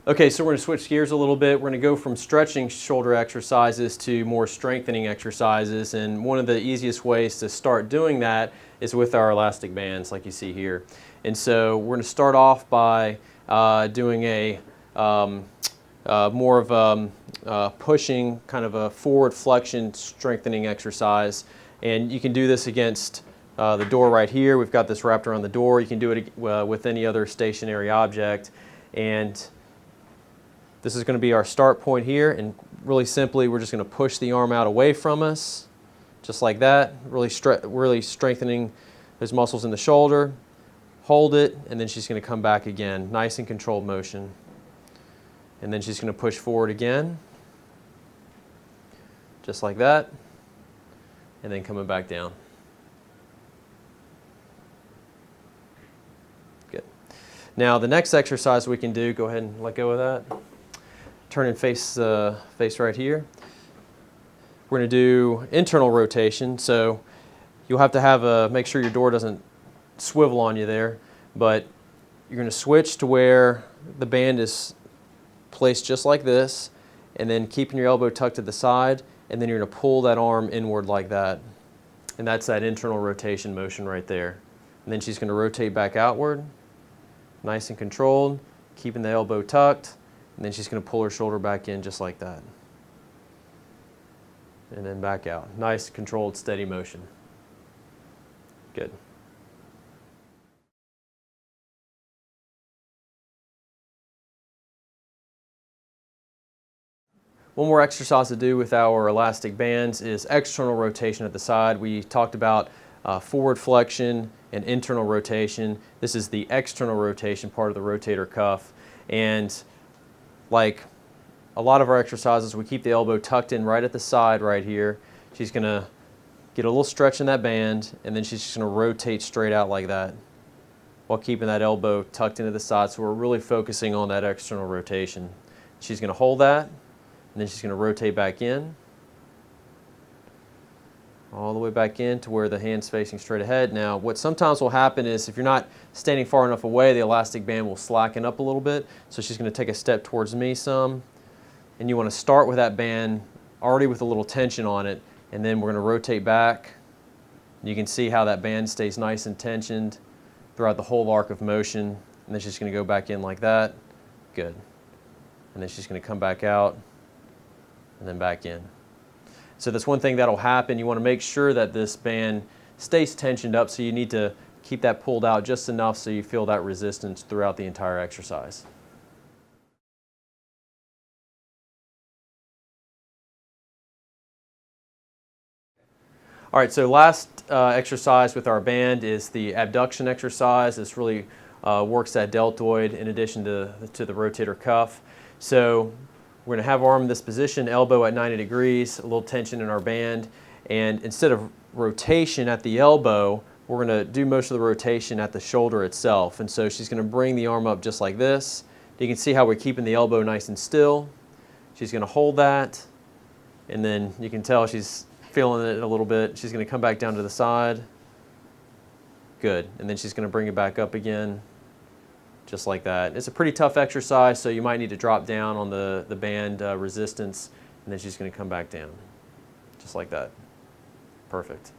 Okay, so we're going to switch gears a little bit. We're going to go from stretching shoulder exercises to more strengthening exercises, and one of the easiest ways to start doing that is with our elastic bands like you see here. And so we're going to start off by doing a more of pushing, kind of a forward flexion strengthening exercise. And you can do this against the door right here. We've got this wrapped around the door. You can do it with any other stationary object. And this is going to be our start point here, and really simply we're just going to push the arm out away from us, just like that, really strengthening those muscles in the shoulder. Hold it, and then she's going to come back again. Nice and controlled motion. And then she's going to push forward again, just like that, and then coming back down. Good. Now the next exercise we can do, go ahead and let go of that. Turn and face right here. We're going to do internal rotation, so you'll have to make sure your door doesn't swivel on you there, but you're going to switch to where the band is placed just like this, and then keeping your elbow tucked to the side, and then you're going to pull that arm inward like that. And that's that internal rotation motion right there. And then she's going to rotate back outward, nice and controlled, keeping the elbow tucked. And then she's going to pull her shoulder back in just like that. And then back out. Nice, controlled, steady motion. Good. One more exercise to do with our elastic bands is external rotation at the side. We talked about forward flexion and internal rotation. This is the external rotation part of the rotator cuff. And like a lot of our exercises, we keep the elbow tucked in right at the side right here. She's going to get a little stretch in that band, and then she's just going to rotate straight out like that while keeping that elbow tucked into the side. So we're really focusing on that external rotation. She's going to hold that, and then she's going to rotate back in, all the way back in to where the hand's facing straight ahead. Now, what sometimes will happen is if you're not standing far enough away, the elastic band will slacken up a little bit. So she's going to take a step towards me some, and you want to start with that band already with a little tension on it, and then we're going to rotate back. You can see how that band stays nice and tensioned throughout the whole arc of motion, and then she's going to go back in like that. Good. And then she's going to come back out and then back in. So that's one thing that'll happen. You want to make sure that this band stays tensioned up, so you need to keep that pulled out just enough so you feel that resistance throughout the entire exercise. All right, so last exercise with our band is the abduction exercise. This really works that deltoid in addition to the rotator cuff. So we're going to have our arm in this position, elbow at 90 degrees, a little tension in our band, and instead of rotation at the elbow, we're going to do most of the rotation at the shoulder itself. And so she's going to bring the arm up just like this. You can see how we're keeping the elbow nice and still. She's going to hold that, and then you can tell she's feeling it a little bit. She's going to come back down to the side. Good. And then she's going to bring it back up again, just like that. It's a pretty tough exercise, so you might need to drop down on the band resistance, and then she's going to come back down, just like that. Perfect.